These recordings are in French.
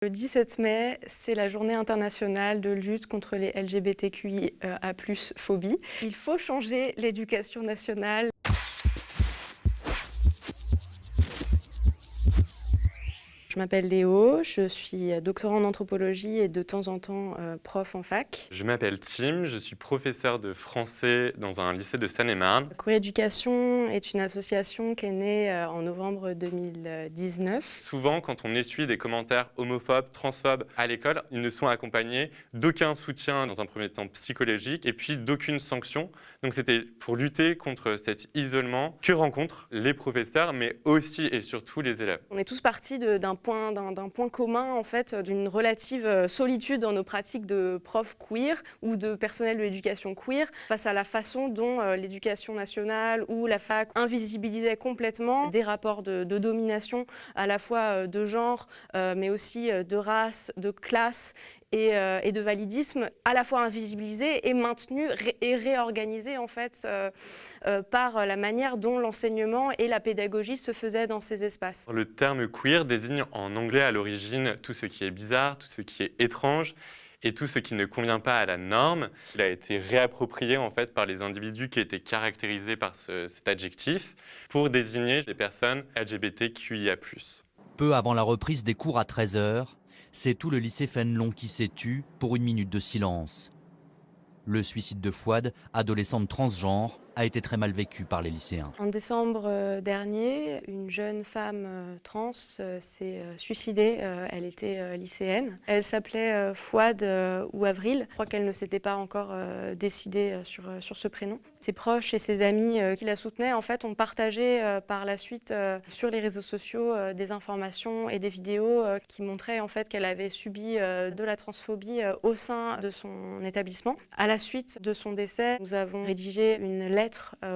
Le 17 mai, c'est la journée internationale de lutte contre les LGBTQIA+ phobies. Il faut changer l'éducation nationale. Je m'appelle Léo, je suis doctorant en anthropologie et de temps en temps prof en fac. Je m'appelle Tim, je suis professeur de français dans un lycée de Seine-et-Marne. Queer-Éducation est une association qui est née en novembre 2019. Souvent, quand on essuie des commentaires homophobes, transphobes à l'école, ils ne sont accompagnés d'aucun soutien dans un premier temps psychologique et puis d'aucune sanction. Donc c'était pour lutter contre cet isolement que rencontrent les professeurs, mais aussi et surtout les élèves. On est tous partis d'un point commun, en fait, d'une relative solitude dans nos pratiques de profs queer ou de personnel de l'éducation queer face à la façon dont l'éducation nationale ou la fac invisibilisait complètement des rapports de domination à la fois de genre, mais aussi de race, de classe et de validisme, à la fois invisibilisés et maintenus et réorganisés en fait par la manière dont l'enseignement et la pédagogie se faisaient dans ces espaces. Le terme queer désigne en anglais à l'origine tout ce qui est bizarre, tout ce qui est étrange et tout ce qui ne convient pas à la norme. Il a été réapproprié en fait par les individus qui étaient caractérisés par cet adjectif pour désigner les personnes LGBTQIA+. Peu avant la reprise des cours à 13 h, c'est tout le lycée Fénelon qui s'est tu pour une minute de silence. Le suicide de Fouad, adolescente transgenre, a été très mal vécu par les lycéens. En décembre dernier, une jeune femme trans s'est suicidée. Elle était lycéenne. Elle s'appelait Fouad ou Avril. Je crois qu'elle ne s'était pas encore décidée sur ce prénom. Ses proches et ses amis qui la soutenaient en fait, ont partagé par la suite sur les réseaux sociaux des informations et des vidéos qui montraient en fait, qu'elle avait subi de la transphobie au sein de son établissement. À la suite de son décès, nous avons rédigé une lettre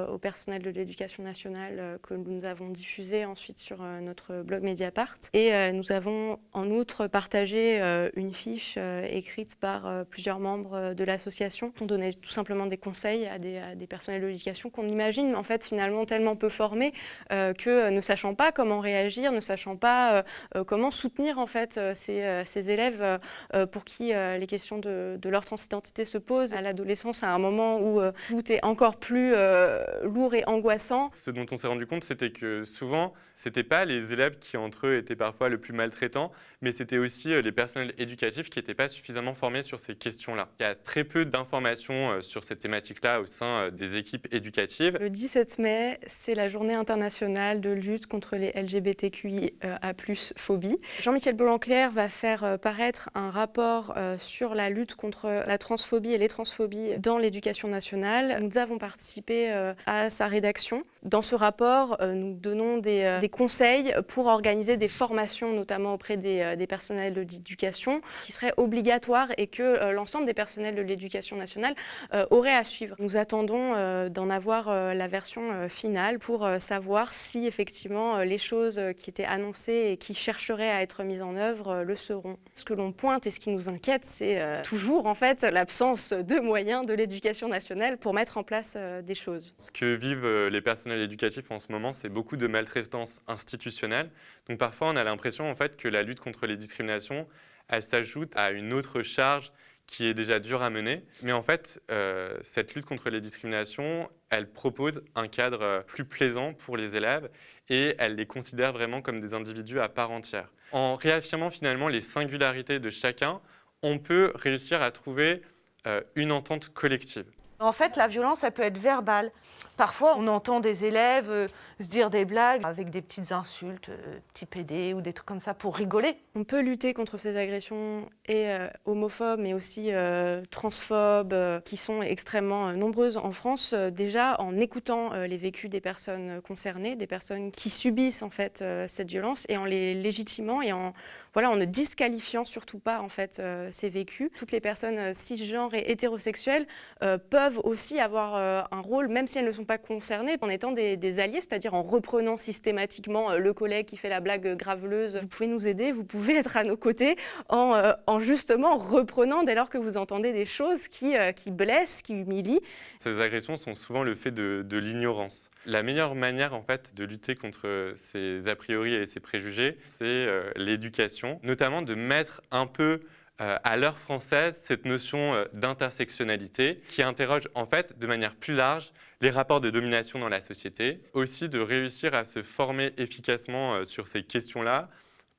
au personnel de l'éducation nationale que nous avons diffusée ensuite sur notre blog Mediapart. Et nous avons en outre partagé une fiche écrite par plusieurs membres de l'association. On donnait tout simplement des conseils à des personnels de l'éducation qu'on imagine en fait finalement tellement peu formés que ne sachant pas comment réagir, ne sachant pas comment soutenir en fait ces élèves pour qui les questions de leur transidentité se posent. À l'adolescence, à un moment où tout est encore plus lourd et angoissant. Ce dont on s'est rendu compte, c'était que souvent, ce n'étaient pas les élèves qui entre eux étaient parfois le plus maltraitants, mais c'était aussi les personnels éducatifs qui n'étaient pas suffisamment formés sur ces questions-là. Il y a très peu d'informations sur cette thématique-là au sein des équipes éducatives. Le 17 mai, c'est la journée internationale de lutte contre les LGBTQIA+ phobies. Jean-Michel Blanquer va faire paraître un rapport sur la lutte contre la transphobie et les transphobies dans l'éducation nationale. Nous avons participé à sa rédaction. Dans ce rapport, nous donnons des conseils pour organiser des formations, notamment auprès des personnels de l'éducation, qui seraient obligatoires et que l'ensemble des personnels de l'éducation nationale auraient à suivre. Nous attendons d'en avoir la version finale pour savoir si effectivement les choses qui étaient annoncées et qui chercheraient à être mises en œuvre le seront. Ce que l'on pointe et ce qui nous inquiète, c'est toujours en fait l'absence de moyens de l'éducation nationale pour mettre en place des choses. Ce que vivent les personnels éducatifs en ce moment, c'est beaucoup de maltraitance institutionnelle. Donc parfois, on a l'impression en fait, que la lutte contre les discriminations, elle s'ajoute à une autre charge qui est déjà dure à mener. Mais en fait, cette lutte contre les discriminations, elle propose un cadre plus plaisant pour les élèves et elle les considère vraiment comme des individus à part entière. En réaffirmant finalement les singularités de chacun, on peut réussir à trouver une entente collective. En fait, la violence, ça peut être verbale. Parfois, on entend des élèves se dire des blagues avec des petites insultes, petit PD ou des trucs comme ça pour rigoler. On peut lutter contre ces agressions et homophobes, mais aussi transphobes, qui sont extrêmement nombreuses en France, déjà en écoutant les vécus des personnes concernées, des personnes qui subissent en fait cette violence, et en les légitimant et en ne disqualifiant surtout pas en fait ces vécus. Toutes les personnes cisgenres et hétérosexuelles peuvent aussi avoir un rôle, même si elles ne sont pas concernées, en étant des alliés, c'est-à-dire en reprenant systématiquement le collègue qui fait la blague graveleuse. Vous pouvez nous aider, vous pouvez être à nos côtés en justement reprenant dès lors que vous entendez des choses qui blessent, qui humilient. Ces agressions sont souvent le fait de l'ignorance. La meilleure manière en fait de lutter contre ces a priori et ces préjugés, c'est l'éducation, notamment de mettre un peu à l'heure française cette notion d'intersectionnalité qui interroge en fait de manière plus large les rapports de domination dans la société, aussi de réussir à se former efficacement sur ces questions-là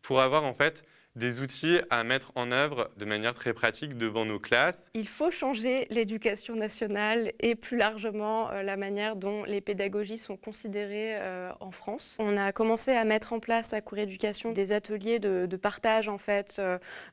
pour avoir en fait des outils à mettre en œuvre de manière très pratique devant nos classes. Il faut changer l'éducation nationale et plus largement la manière dont les pédagogies sont considérées en France. On a commencé à mettre en place à Cours Éducation des ateliers de partage en fait,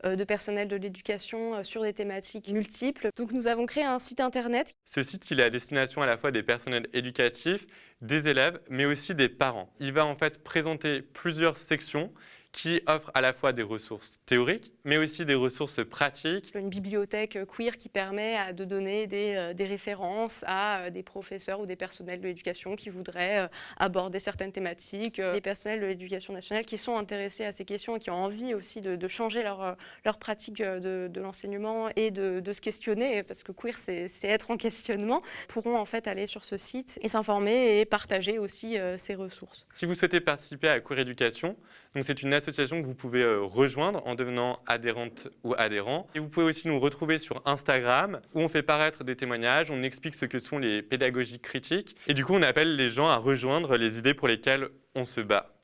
de personnel de l'éducation sur des thématiques multiples. Donc nous avons créé un site internet. Ce site, il est à destination à la fois des personnels éducatifs, des élèves, mais aussi des parents. Il va en fait présenter plusieurs sections qui offre à la fois des ressources théoriques, mais aussi des ressources pratiques. Une bibliothèque queer qui permet de donner des références à des professeurs ou des personnels de l'éducation qui voudraient aborder certaines thématiques. Les personnels de l'éducation nationale qui sont intéressés à ces questions et qui ont envie aussi de changer leur pratique de l'enseignement et de se questionner, parce que queer, c'est être en questionnement, pourront en fait aller sur ce site et s'informer et partager aussi ces ressources. Si vous souhaitez participer à Queer Éducation, donc c'est une association que vous pouvez rejoindre en devenant adhérente ou adhérent. Et vous pouvez aussi nous retrouver sur Instagram où on fait paraître des témoignages, on explique ce que sont les pédagogies critiques et du coup on appelle les gens à rejoindre les idées pour lesquelles on se bat.